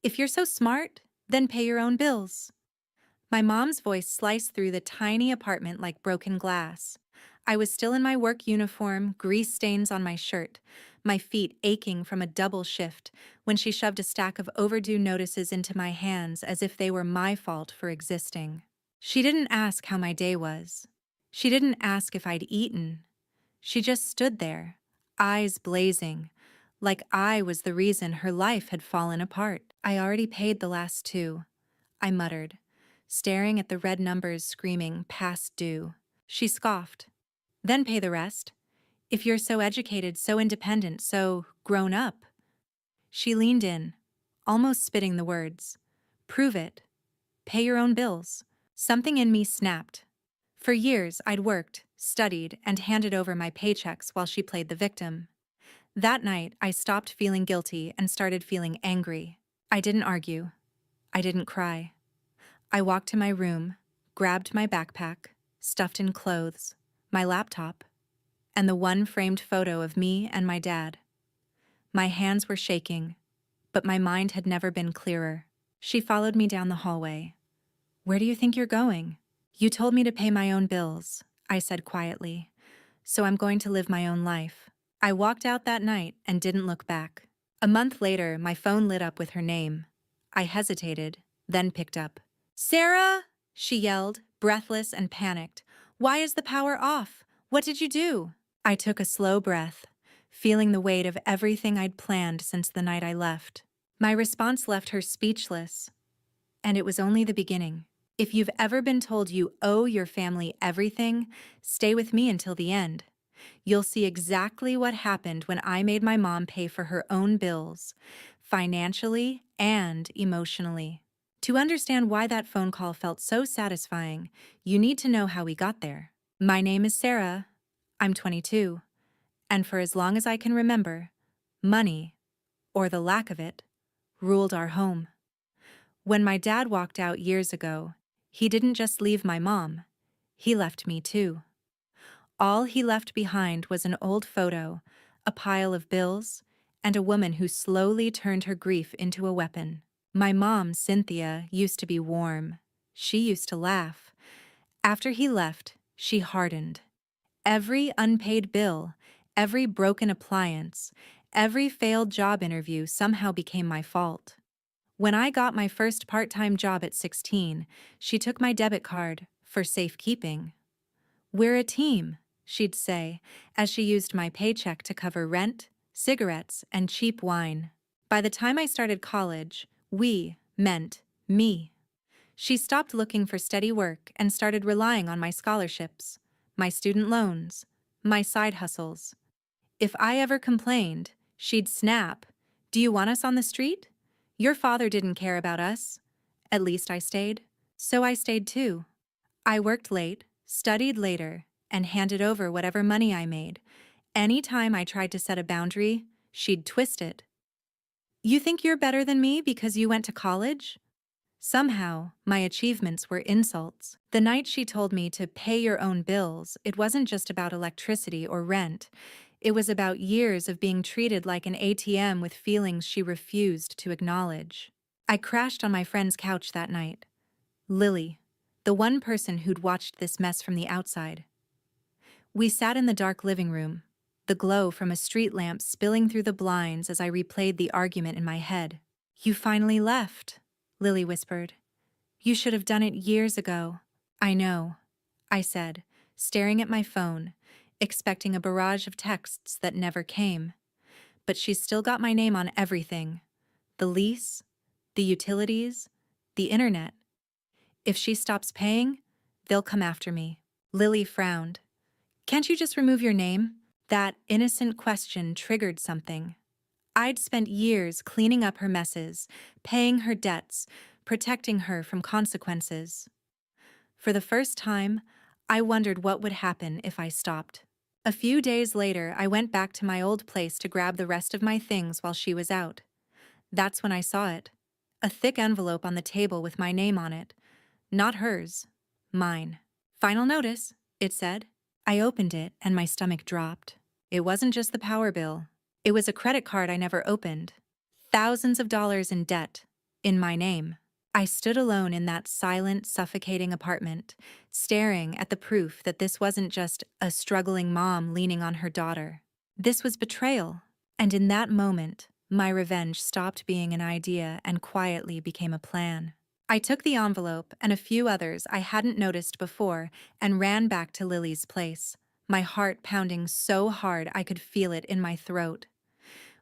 If you're so smart, then pay your own bills. My mom's voice sliced through the tiny apartment like broken glass. I was still in my work uniform, grease stains on my shirt, my feet aching from a double shift, when she shoved a stack of overdue notices into my hands as if they were my fault for existing. She didn't ask how my day was. She didn't ask if I'd eaten. She just stood there, eyes blazing, like I was the reason her life had fallen apart. I already paid the last two, I muttered, staring at the red numbers screaming past due. She scoffed. Then pay the rest. If you're so educated, so independent, so grown up. She leaned in, almost spitting the words. Prove it. Pay your own bills. Something in me snapped. For years, I'd worked, studied, and handed over my paychecks while she played the victim. That night, I stopped feeling guilty and started feeling angry. I didn't argue. I didn't cry. I walked to my room, grabbed my backpack, stuffed in clothes, my laptop, and the one framed photo of me and my dad. My hands were shaking, but my mind had never been clearer. She followed me down the hallway. Where do you think you're going? You told me to pay my own bills, I said quietly, so I'm going to live my own life. I walked out that night and didn't look back. A month later, my phone lit up with her name. I hesitated, then picked up. Sarah, she yelled, breathless and panicked. Why is the power off? What did you do? I took a slow breath, feeling the weight of everything I'd planned since the night I left. My response left her speechless, and it was only the beginning. If you've ever been told you owe your family everything, stay with me until the end. You'll see exactly what happened when I made my mom pay for her own bills, financially and emotionally. To understand why that phone call felt so satisfying, you need to know how we got there. My name is Sarah. I'm 22. And for as long as I can remember, money, or the lack of it, ruled our home. When my dad walked out years ago, he didn't just leave my mom, he left me too. All he left behind was an old photo, a pile of bills, and a woman who slowly turned her grief into a weapon. My mom, Cynthia, used to be warm. She used to laugh. After he left, she hardened. Every unpaid bill, every broken appliance, every failed job interview somehow became my fault. When I got my first part-time job at 16, she took my debit card for safekeeping. We're a team, she'd say, as she used my paycheck to cover rent, cigarettes, and cheap wine. By the time I started college, we meant me. She stopped looking for steady work and started relying on my scholarships, my student loans, my side hustles. If I ever complained, she'd snap, "Do you want us on the street? Your father didn't care about us." At least I stayed. So I stayed too. I worked late, studied later, and handed over whatever money I made. Any time I tried to set a boundary, she'd twist it. You think you're better than me because you went to college? Somehow, my achievements were insults. The night she told me to pay your own bills, it wasn't just about electricity or rent. It was about years of being treated like an ATM with feelings she refused to acknowledge. I crashed on my friend's couch that night. Lily, the one person who'd watched this mess from the outside. We sat in the dark living room, the glow from a street lamp spilling through the blinds as I replayed the argument in my head. You finally left, Lily whispered. You should have done it years ago. I know, I said, staring at my phone, expecting a barrage of texts that never came. But she's still got my name on everything. The lease, the utilities, the internet. If she stops paying, they'll come after me. Lily frowned. Can't you just remove your name? That innocent question triggered something. I'd spent years cleaning up her messes, paying her debts, protecting her from consequences. For the first time, I wondered what would happen if I stopped. A few days later, I went back to my old place to grab the rest of my things while she was out. That's when I saw it. A thick envelope on the table with my name on it. Not hers, mine. Final notice, it said. I opened it and my stomach dropped. It wasn't just the power bill. It was a credit card I never opened. Thousands of dollars in debt. in my name. I stood alone in that silent, suffocating apartment, staring at the proof that this wasn't just a struggling mom leaning on her daughter. This was betrayal. And in that moment, my revenge stopped being an idea and quietly became a plan. I took the envelope and a few others I hadn't noticed before and ran back to Lily's place, my heart pounding so hard I could feel it in my throat.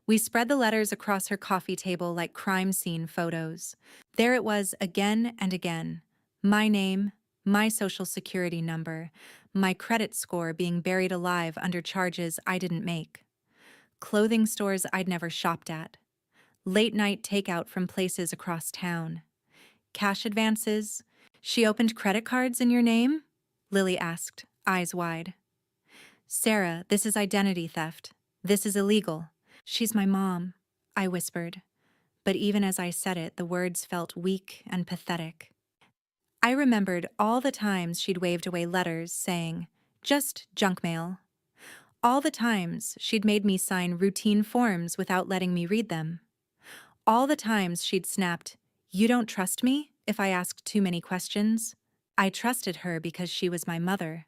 We spread the letters across her coffee table like crime scene photos. There it was again and again. My name, my social security number, my credit score being buried alive under charges I didn't make. Clothing stores I'd never shopped at. Late-night takeout from places across town. Cash advances. She opened credit cards in your name? Lily asked, eyes wide. Sarah, this is identity theft. This is illegal. She's my mom, I whispered. But even as I said it, the words felt weak and pathetic. I remembered all the times she'd waved away letters saying, just junk mail. All the times she'd made me sign routine forms without letting me read them. All the times she'd snapped, "You don't trust me?" if I asked too many questions. I trusted her because she was my mother.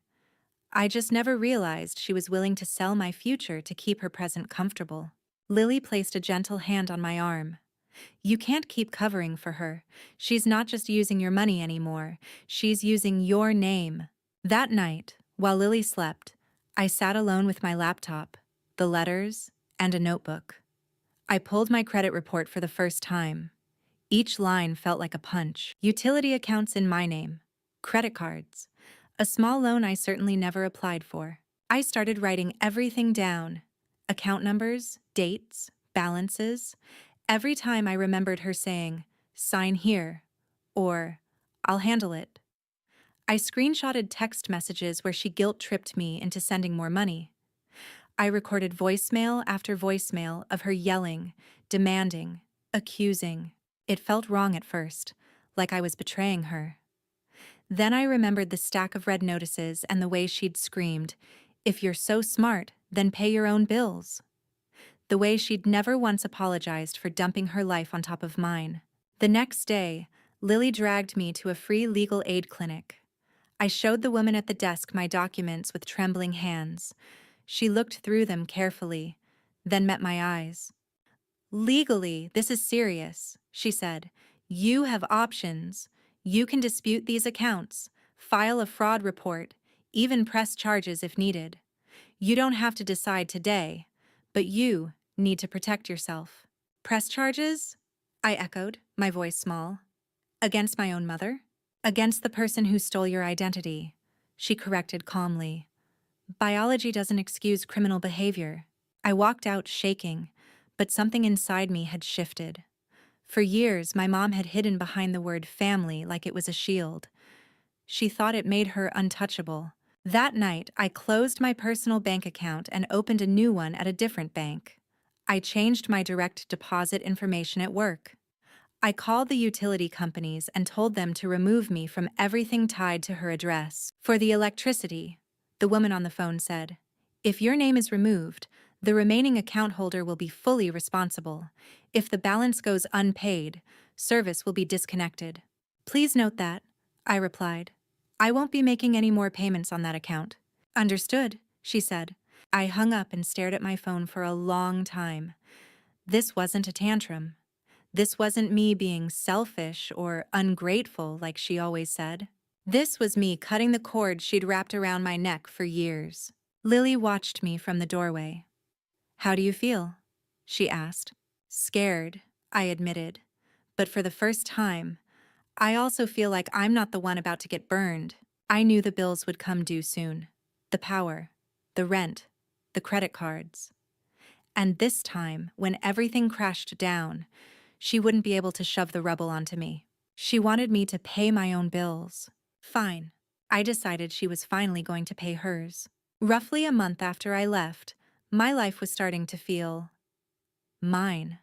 I just never realized she was willing to sell my future to keep her present comfortable. Lily placed a gentle hand on my arm. You can't keep covering for her. She's not just using your money anymore. She's using your name. That night, while Lily slept, I sat alone with my laptop, the letters, and a notebook. I pulled my credit report for the first time. Each line felt like a punch. Utility accounts in my name. Credit cards. A small loan I certainly never applied for. I started writing everything down. Account numbers, dates, balances. Every time I remembered her saying, "Sign here," or "I'll handle it." I screenshotted text messages where she guilt-tripped me into sending more money. I recorded voicemail after voicemail of her yelling, demanding, accusing. It felt wrong at first, like I was betraying her. Then I remembered the stack of red notices and the way she'd screamed, "If you're so smart, then pay your own bills." The way she'd never once apologized for dumping her life on top of mine. The next day, Lily dragged me to a free legal aid clinic. I showed the woman at the desk my documents with trembling hands. She looked through them carefully, then met my eyes. "Legally, this is serious," she said. "You have options. You can dispute these accounts, file a fraud report, even press charges if needed. You don't have to decide today, but you need to protect yourself." "Press charges?" I echoed, my voice small. "Against my own mother?" "Against the person who stole your identity," she corrected calmly. "Biology doesn't excuse criminal behavior." I walked out shaking, but something inside me had shifted. For years, my mom had hidden behind the word family like it was a shield. She thought it made her untouchable. That night, I closed my personal bank account and opened a new one at a different bank. I changed my direct deposit information at work. I called the utility companies and told them to remove me from everything tied to her address. For the electricity, the woman on the phone said, "If your name is removed, the remaining account holder will be fully responsible. If the balance goes unpaid, service will be disconnected." "Please note that," I replied. "I won't be making any more payments on that account." "Understood," she said. I hung up and stared at my phone for a long time. This wasn't a tantrum. This wasn't me being selfish or ungrateful like she always said. This was me cutting the cord she'd wrapped around my neck for years. Lily watched me from the doorway. "How do you feel?" she asked. "Scared," I admitted. But for the first time, I also feel like I'm not the one about to get burned. I knew the bills would come due soon. The power, the rent, the credit cards. And this time, when everything crashed down, she wouldn't be able to shove the rubble onto me. She wanted me to pay my own bills. Fine. I decided she was finally going to pay hers. Roughly a month after I left, my life was starting to feel mine.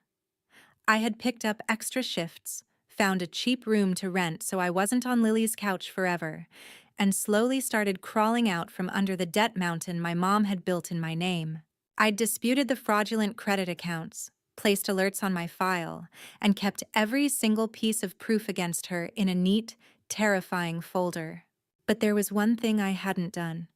I had picked up extra shifts, found a cheap room to rent so I wasn't on Lily's couch forever, and slowly started crawling out from under the debt mountain my mom had built in my name. I'd disputed the fraudulent credit accounts, placed alerts on my file, and kept every single piece of proof against her in a neat, terrifying folder. But there was one thing I hadn't done.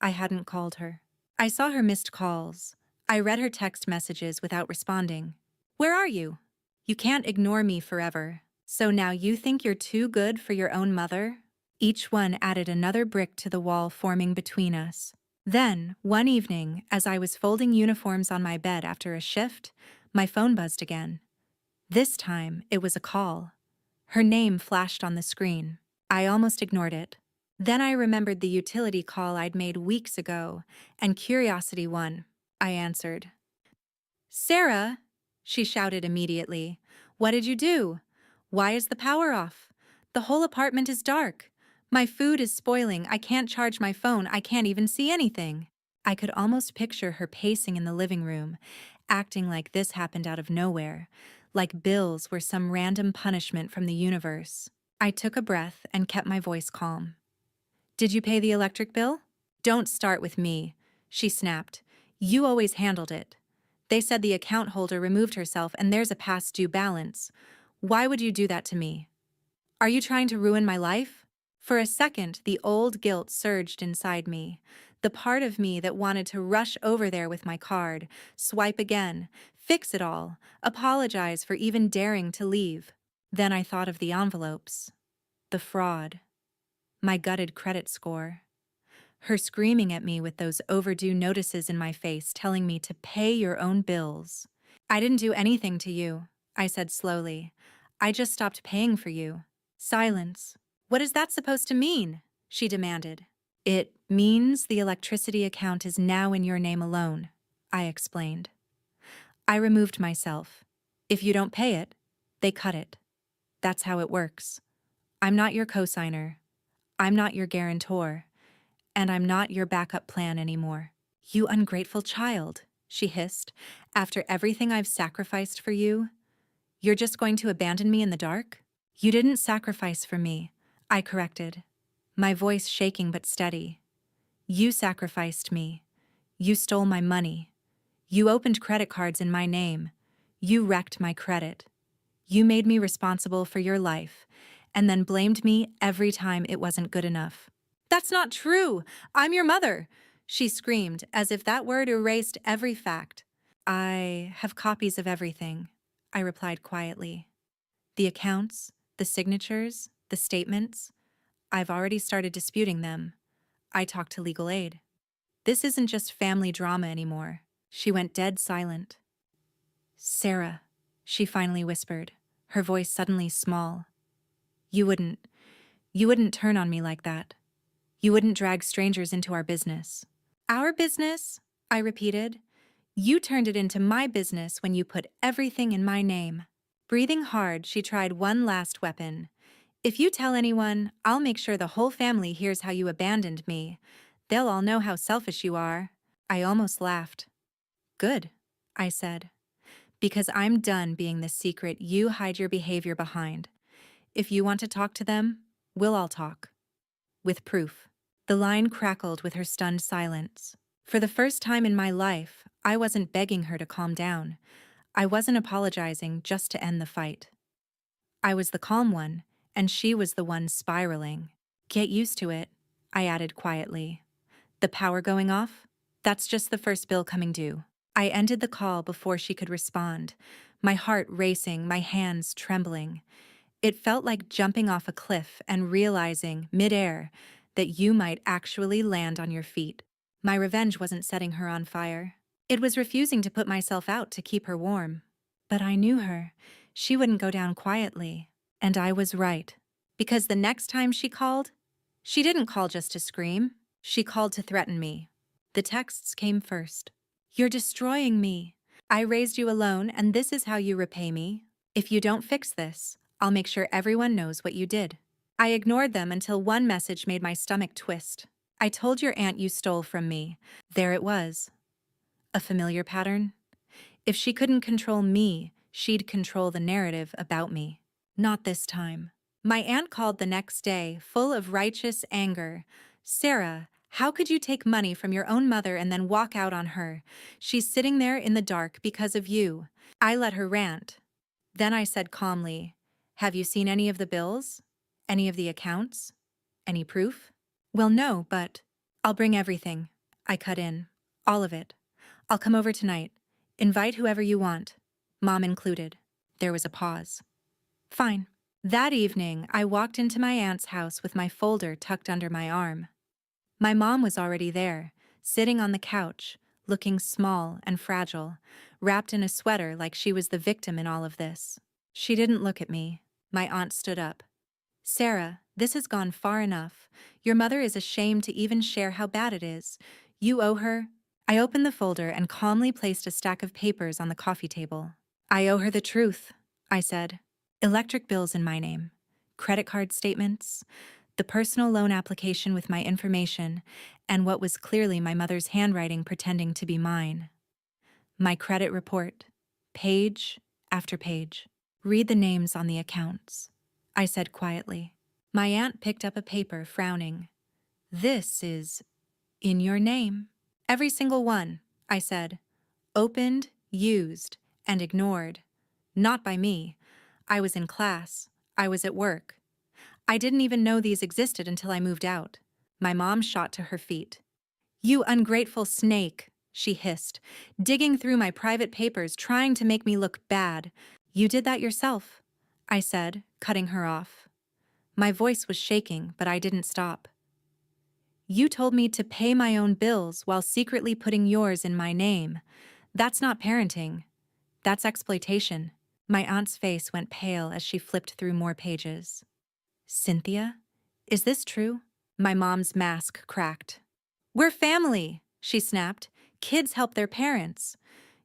I hadn't called her. I saw her missed calls. I read her text messages without responding. Where are you? You can't ignore me forever. So now you think you're too good for your own mother? Each one added another brick to the wall forming between us. Then, one evening, as I was folding uniforms on my bed after a shift, my phone buzzed again. This time, it was a call. Her name flashed on the screen. I almost ignored it. Then I remembered the utility call I'd made weeks ago, and curiosity won. I answered. Sarah, she shouted immediately. What did you do? Why is the power off? The whole apartment is dark. My food is spoiling. I can't charge my phone. I can't even see anything. I could almost picture her pacing in the living room, acting like this happened out of nowhere, like bills were some random punishment from the universe. I took a breath and kept my voice calm. Did you pay the electric bill? Don't start with me, she snapped. You always handled it. They said the account holder removed herself and there's a past due balance. Why would you do that to me? Are you trying to ruin my life? For a second, the old guilt surged inside me, the part of me that wanted to rush over there with my card, swipe again, fix it all, apologize for even daring to leave. Then I thought of the envelopes, the fraud, my gutted credit score. Her screaming at me with those overdue notices in my face telling me to pay your own bills. I didn't do anything to you, I said slowly. I just stopped paying for you. Silence. What is that supposed to mean? She demanded. It means the electricity account is now in your name alone, I explained. I removed myself. If you don't pay it, they cut it. That's how it works. I'm not your cosigner. I'm not your guarantor. And I'm not your backup plan anymore. You ungrateful child, she hissed. After everything I've sacrificed for you, you're just going to abandon me in the dark? You didn't sacrifice for me, I corrected, my voice shaking but steady. You sacrificed me. You stole my money. You opened credit cards in my name. You wrecked my credit. You made me responsible for your life, and then blamed me every time it wasn't good enough. That's not true! I'm your mother! She screamed, as if that word erased every fact. I have copies of everything, I replied quietly. The accounts, the signatures, the statements. I've already started disputing them. I talked to legal aid. This isn't just family drama anymore. She went dead silent. Sarah, she finally whispered, her voice suddenly small. You wouldn't turn on me like that. You wouldn't drag strangers into our business. Our business? I repeated. You turned it into my business when you put everything in my name. Breathing hard, she tried one last weapon. If you tell anyone, I'll make sure the whole family hears how you abandoned me. They'll all know how selfish you are. I almost laughed. Good, I said. Because I'm done being the secret you hide your behavior behind. If you want to talk to them, we'll all talk. With proof. The line crackled with her stunned silence. For the first time in my life, I wasn't begging her to calm down. I wasn't apologizing just to end the fight. I was the calm one, and she was the one spiraling. Get used to it, I added quietly. The power going off? That's just the first bill coming due. I ended the call before she could respond, my heart racing, my hands trembling. It felt like jumping off a cliff and realizing, midair, that you might actually land on your feet. My revenge wasn't setting her on fire. It was refusing to put myself out to keep her warm. But I knew her. She wouldn't go down quietly. And I was right. Because the next time she called, she didn't call just to scream. She called to threaten me. The texts came first. You're destroying me. I raised you alone, and this is how you repay me. If you don't fix this, I'll make sure everyone knows what you did. I ignored them until one message made my stomach twist. I told your aunt you stole from me. There it was. A familiar pattern? If she couldn't control me, she'd control the narrative about me. Not this time. My aunt called the next day, full of righteous anger. Sarah, How could you take money from your own mother and then walk out on her? She's sitting there in the dark because of you. I let her rant. Then I said calmly, have you seen any of the bills? Any of the accounts? Any proof? Well, no, but I'll bring everything. I cut in. All of it. I'll come over tonight. Invite whoever you want. Mom included. There was a pause. Fine. That evening, I walked into my aunt's house with my folder tucked under my arm. My mom was already there, sitting on the couch, looking small and fragile, wrapped in a sweater like she was the victim in all of this. She didn't look at me. My aunt stood up. Sarah, this has gone far enough. Your mother is ashamed to even share how bad it is. You owe her. I opened the folder and calmly placed a stack of papers on the coffee table. I owe her the truth, I said. Electric bills in my name, credit card statements, the personal loan application with my information, and what was clearly my mother's handwriting pretending to be mine. My credit report, page after page. Read the names on the accounts, I said quietly. My aunt picked up a paper, frowning. This is in your name. Every single one, I said. Opened, used, and ignored. Not by me. I was in class. I was at work. I didn't even know these existed until I moved out. My mom shot to her feet. You ungrateful snake, she hissed, digging through my private papers, trying to make me look bad. You did that yourself, I said, cutting her off. My voice was shaking, but I didn't stop. You told me to pay my own bills while secretly putting yours in my name. That's not parenting. That's exploitation. My aunt's face went pale as she flipped through more pages. Cynthia? Is this true? My mom's mask cracked. We're family, she snapped. Kids help their parents.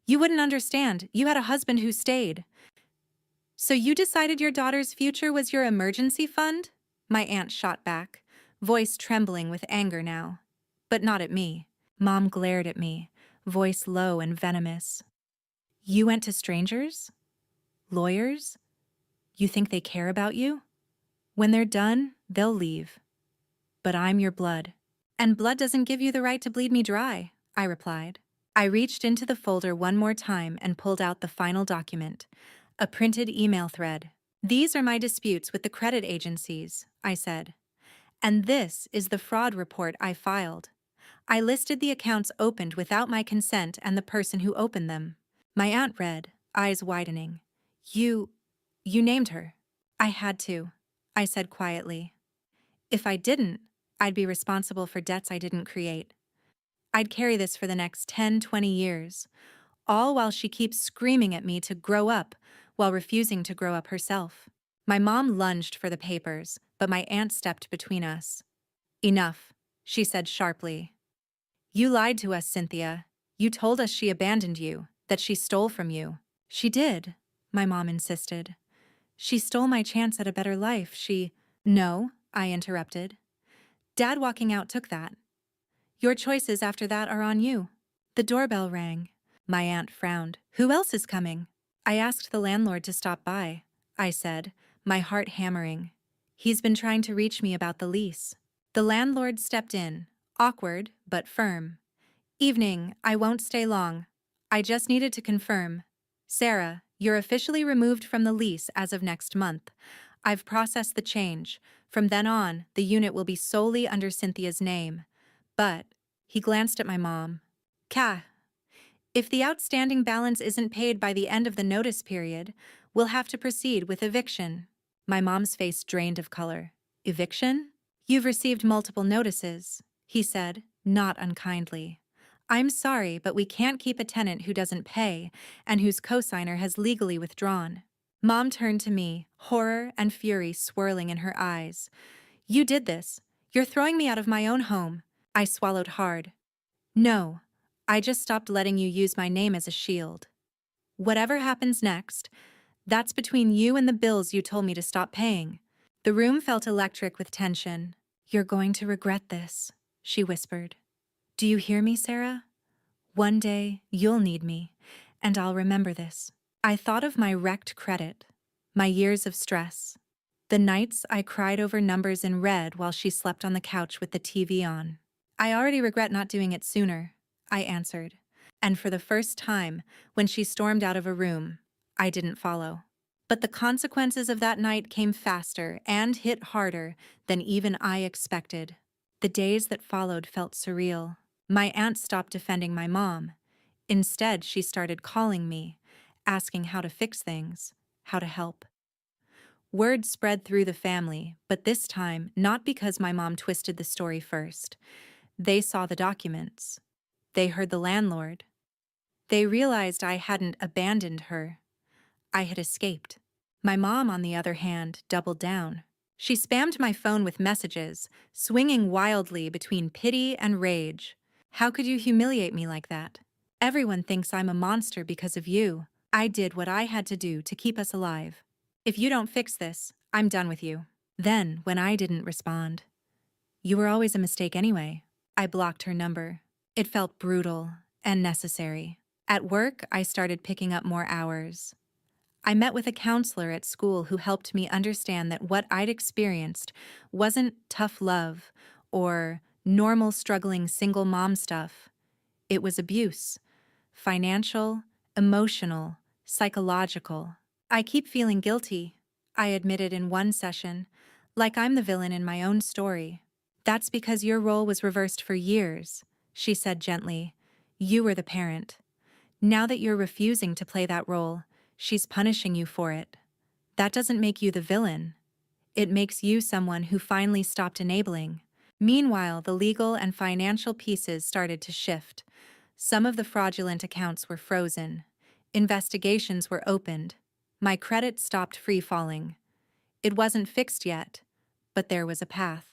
You wouldn't understand. You had a husband who stayed. So you decided your daughter's future was your emergency fund? My aunt shot back, voice trembling with anger now. But not at me. Mom glared at me, voice low and venomous. You went to strangers? Lawyers? You think they care about you? When they're done, they'll leave. But I'm your blood. And blood doesn't give you the right to bleed me dry, I replied. I reached into the folder one more time and pulled out the final document, a printed email thread. These are my disputes with the credit agencies, I said. And this is the fraud report I filed. I listed the accounts opened without my consent and the person who opened them. My aunt read, eyes widening. You named her. I had to, I said quietly. If I didn't, I'd be responsible for debts I didn't create. I'd carry this for the next 10, 20 years, all while she keeps screaming at me to grow up while refusing to grow up herself. My mom lunged for the papers, but my aunt stepped between us. Enough, she said sharply. You lied to us, Cynthia. You told us she abandoned you, that she stole from you. She did, my mom insisted. She stole my chance at a better life. No, I interrupted. Dad walking out took that. Your choices after that are on you. The doorbell rang. My aunt frowned. Who else is coming? I asked the landlord to stop by, I said, my heart hammering. He's been trying to reach me about the lease. The landlord stepped in, awkward but firm. Evening, I won't stay long. I just needed to confirm. Sarah, you're officially removed from the lease as of next month. I've processed the change. From then on, the unit will be solely under Cynthia's name. But, he glanced at my mom. If the outstanding balance isn't paid by the end of the notice period, we'll have to proceed with eviction. My mom's face drained of color. Eviction? You've received multiple notices, he said, not unkindly. I'm sorry, but we can't keep a tenant who doesn't pay and whose cosigner has legally withdrawn. Mom turned to me, horror and fury swirling in her eyes. You did this. You're throwing me out of my own home. I swallowed hard. No, I just stopped letting you use my name as a shield. Whatever happens next, that's between you and the bills you told me to stop paying. The room felt electric with tension. You're going to regret this, she whispered. Do you hear me, Sarah? One day, you'll need me, and I'll remember this. I thought of my wrecked credit, my years of stress, the nights I cried over numbers in red while she slept on the couch with the TV on. I already regret not doing it sooner, I answered. And for the first time, when she stormed out of a room, I didn't follow. But the consequences of that night came faster and hit harder than even I expected. The days that followed felt surreal. My aunt stopped defending my mom. Instead, she started calling me, asking how to fix things, how to help. Word spread through the family, but this time, not because my mom twisted the story first. They saw the documents. They heard the landlord. They realized I hadn't abandoned her. I had escaped. My mom, on the other hand, doubled down. She spammed my phone with messages, swinging wildly between pity and rage. How could you humiliate me like that? Everyone thinks I'm a monster because of you. I did what I had to do to keep us alive. If you don't fix this, I'm done with you. Then, when I didn't respond, you were always a mistake anyway. I blocked her number. It felt brutal and necessary. At work, I started picking up more hours. I met with a counselor at school who helped me understand that what I'd experienced wasn't tough love or normal struggling single mom stuff. It was abuse. Financial, emotional, psychological. I keep feeling guilty, I admitted in one session, like I'm the villain in my own story. That's because your role was reversed for years, she said gently. You were the parent. Now that you're refusing to play that role, she's punishing you for it. That doesn't make you the villain. It makes you someone who finally stopped enabling. Meanwhile, the legal and financial pieces started to shift. Some of the fraudulent accounts were frozen. Investigations were opened. My credit stopped free-falling. It wasn't fixed yet, but there was a path.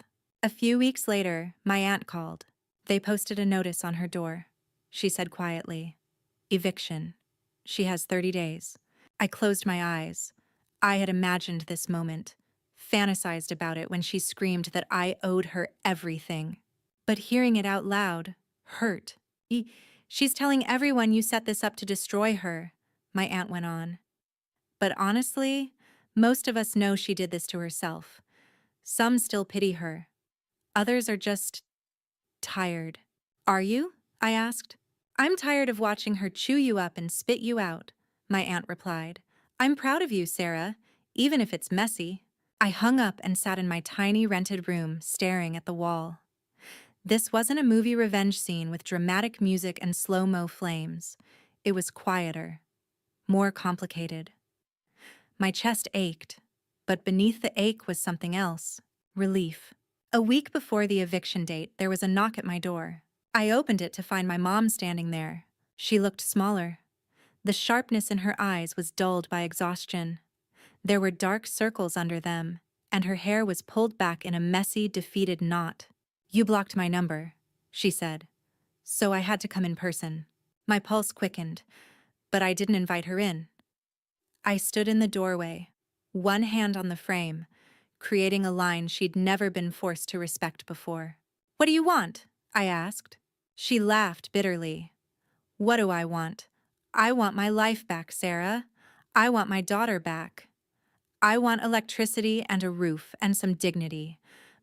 A few weeks later, my aunt called. They posted a notice on her door. She said quietly, "Eviction. She has 30 days." I closed my eyes. I had imagined this moment, fantasized about it when she screamed that I owed her everything. But hearing it out loud hurt. She's telling everyone you set this up to destroy her, my aunt went on. But honestly, most of us know she did this to herself. Some still pity her. Others are just tired. Are you? I asked. I'm tired of watching her chew you up and spit you out, my aunt replied. I'm proud of you, Sarah, even if it's messy. I hung up and sat in my tiny rented room, staring at the wall. This wasn't a movie revenge scene with dramatic music and slow-mo flames. It was quieter, more complicated. My chest ached, but beneath the ache was something else, relief. A week before the eviction date, there was a knock at my door. I opened it to find my mom standing there. She looked smaller. The sharpness in her eyes was dulled by exhaustion. There were dark circles under them, and her hair was pulled back in a messy, defeated knot. You blocked my number, she said, so I had to come in person. My pulse quickened, but I didn't invite her in. I stood in the doorway, one hand on the frame, creating a line she'd never been forced to respect before. What do you want? I asked. She laughed bitterly. What do I want? I want my life back, Sarah. I want my daughter back. I want electricity and a roof and some dignity.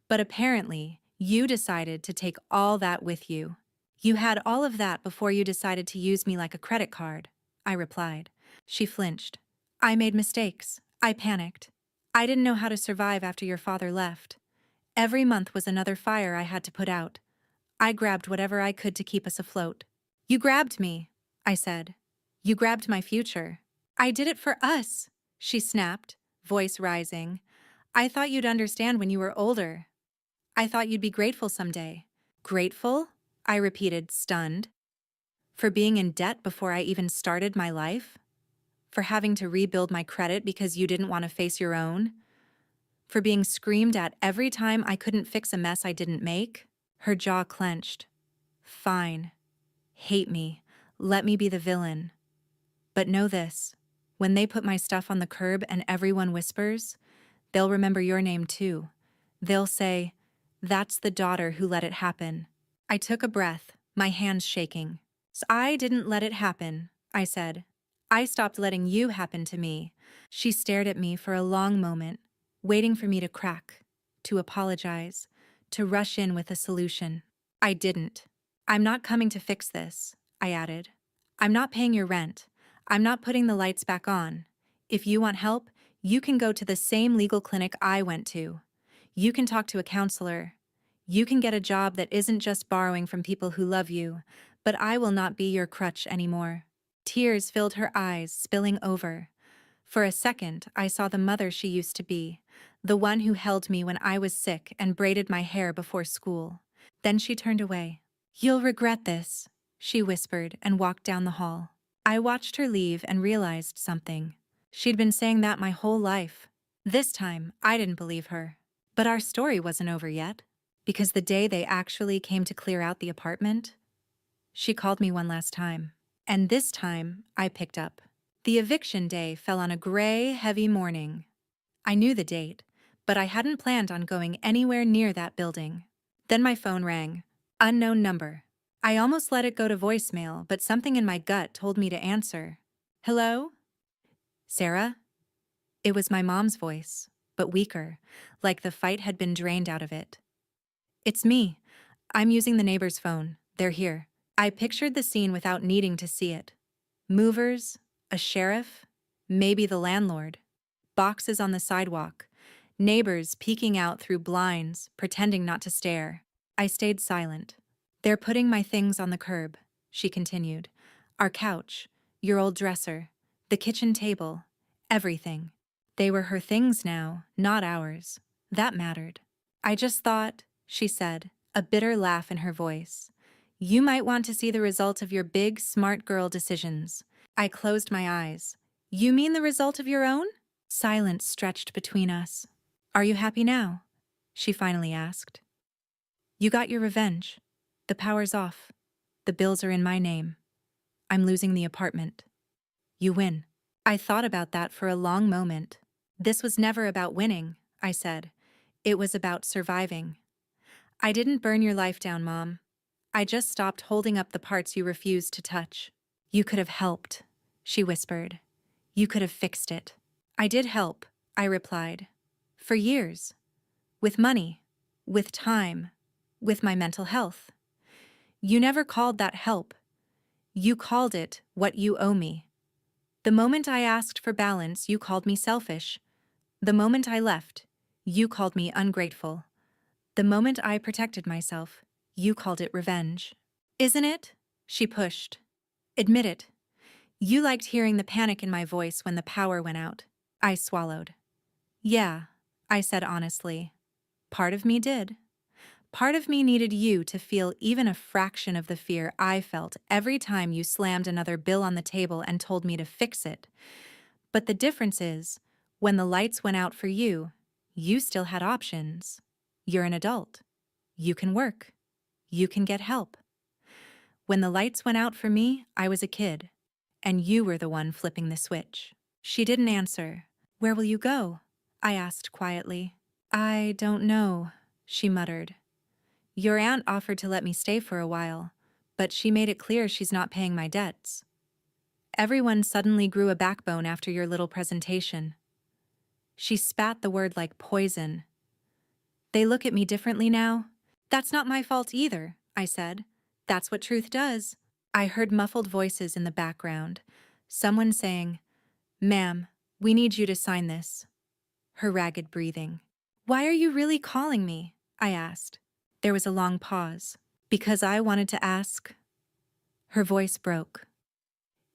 But apparently, you decided to take all that with you. You had all of that before you decided to use me like a credit card, I replied. She flinched. I made mistakes. I panicked. I didn't know how to survive after your father left. Every month was another fire I had to put out. I grabbed whatever I could to keep us afloat. You grabbed me, I said. You grabbed my future. I did it for us, she snapped, voice rising. I thought you'd understand when you were older. I thought you'd be grateful someday. Grateful? I repeated, stunned. For being in debt before I even started my life? For having to rebuild my credit because you didn't want to face your own? For being screamed at every time I couldn't fix a mess I didn't make? Her jaw clenched. Fine. Hate me. Let me be the villain. But know this. When they put my stuff on the curb and everyone whispers, they'll remember your name too. They'll say, that's the daughter who let it happen. I took a breath, my hands shaking. So I didn't let it happen, I said. I stopped letting you happen to me. She stared at me for a long moment, waiting for me to crack, to apologize, to rush in with a solution. I didn't. I'm not coming to fix this, I added. I'm not paying your rent. I'm not putting the lights back on. If you want help, you can go to the same legal clinic I went to. You can talk to a counselor. You can get a job that isn't just borrowing from people who love you, but I will not be your crutch anymore. Tears filled her eyes, spilling over. For a second, I saw the mother she used to be, the one who held me when I was sick and braided my hair before school. Then she turned away. "You'll regret this," she whispered and walked down the hall. I watched her leave and realized something. She'd been saying that my whole life. This time, I didn't believe her. But our story wasn't over yet, because the day they actually came to clear out the apartment, she called me one last time. And this time, I picked up. The eviction day fell on a gray, heavy morning. I knew the date, but I hadn't planned on going anywhere near that building. Then my phone rang. Unknown number. I almost let it go to voicemail, but something in my gut told me to answer. "Hello? Sarah?" It was my mom's voice, but weaker, like the fight had been drained out of it. "It's me. I'm using the neighbor's phone. They're here." I pictured the scene without needing to see it. Movers, a sheriff, maybe the landlord. Boxes on the sidewalk. Neighbors peeking out through blinds, pretending not to stare. I stayed silent. "They're putting my things on the curb," she continued. "Our couch, your old dresser, the kitchen table, everything." They were her things now, not ours. That mattered. "I just thought," she said, a bitter laugh in her voice, "you might want to see the result of your big, smart girl decisions." I closed my eyes. "You mean the result of your own?" Silence stretched between us. "Are you happy now?" she finally asked. "You got your revenge. The power's off. The bills are in my name. I'm losing the apartment. You win." I thought about that for a long moment. "This was never about winning," I said. "It was about surviving." "I didn't burn your life down, Mom. I just stopped holding up the parts you refused to touch." "You could have helped," she whispered. "You could have fixed it." "I did help," I replied. "For years. With money. With time. With my mental health. You never called that help. You called it what you owe me. The moment I asked for balance, you called me selfish. The moment I left, you called me ungrateful. The moment I protected myself, you called it revenge." "Isn't it?" she pushed. "Admit it. You liked hearing the panic in my voice when the power went out." I swallowed. "Yeah," I said honestly. "Part of me did. Part of me needed you to feel even a fraction of the fear I felt every time you slammed another bill on the table and told me to fix it. But the difference is, when the lights went out for you, you still had options. You're an adult. You can work. You can get help. When the lights went out for me, I was a kid, and you were the one flipping the switch." She didn't answer. "Where will you go?" I asked quietly. "I don't know," she muttered. "Your aunt offered to let me stay for a while, but she made it clear she's not paying my debts. Everyone suddenly grew a backbone after your little presentation." She spat the word like poison. "They look at me differently now." "That's not my fault either," I said. "That's what truth does." I heard muffled voices in the background. Someone saying, "Ma'am, we need you to sign this." Her ragged breathing. "Why are you really calling me?" I asked. There was a long pause. "Because I wanted to ask." Her voice broke.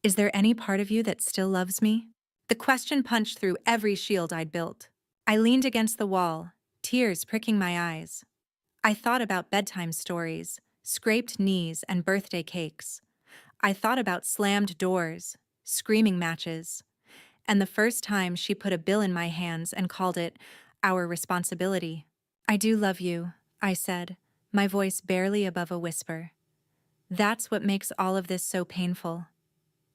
"Is there any part of you that still loves me?" The question punched through every shield I'd built. I leaned against the wall, tears pricking my eyes. I thought about bedtime stories, scraped knees, and birthday cakes. I thought about slammed doors, screaming matches, and the first time she put a bill in my hands and called it our responsibility. "I do love you," I said, my voice barely above a whisper. "That's what makes all of this so painful.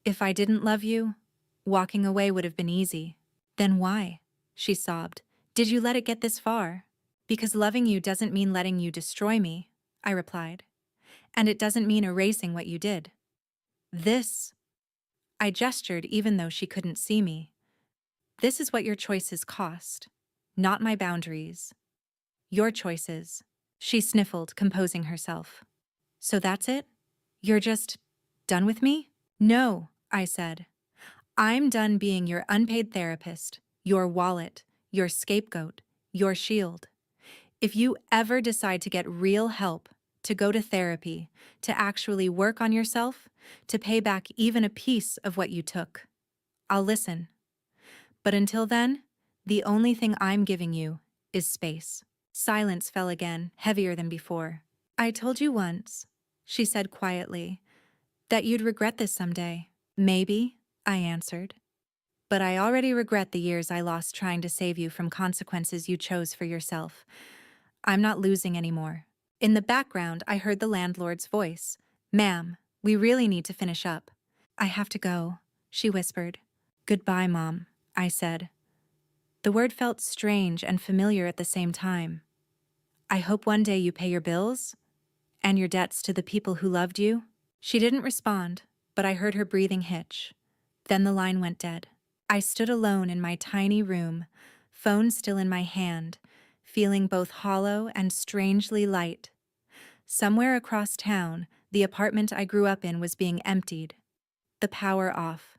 If I didn't love you, walking away would have been easy." "Then why?" she sobbed. "Did you let it get this far?" "Because loving you doesn't mean letting you destroy me," I replied. "And it doesn't mean erasing what you did. This," I gestured even though she couldn't see me, "this is what your choices cost. Not my boundaries. Your choices." She sniffled, composing herself. So that's it? You're just done with me? No, I said. I'm done being your unpaid therapist, your wallet, your scapegoat, your shield. If you ever decide to get real help, to go to therapy, to actually work on yourself, to pay back even a piece of what you took, I'll listen. But until then, the only thing I'm giving you is space. Silence fell again, heavier than before. I told you once, she said quietly, that you'd regret this someday. Maybe, I answered. But I already regret the years I lost trying to save you from consequences you chose for yourself. I'm not losing anymore. In the background, I heard the landlord's voice. Ma'am, we really need to finish up. I have to go, she whispered. Goodbye, Mom, I said. The word felt strange and familiar at the same time. I hope one day you pay your bills and your debts to the people who loved you. She didn't respond, but I heard her breathing hitch. Then the line went dead. I stood alone in my tiny room, phone still in my hand, feeling both hollow and strangely light. Somewhere across town, the apartment I grew up in was being emptied. The power off.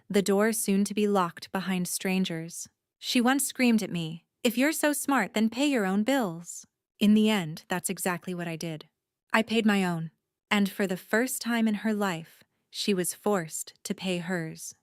The door soon to be locked behind strangers. She once screamed at me, "If you're so smart, then pay your own bills." In the end, that's exactly what I did. I paid my own. And for the first time in her life, she was forced to pay hers.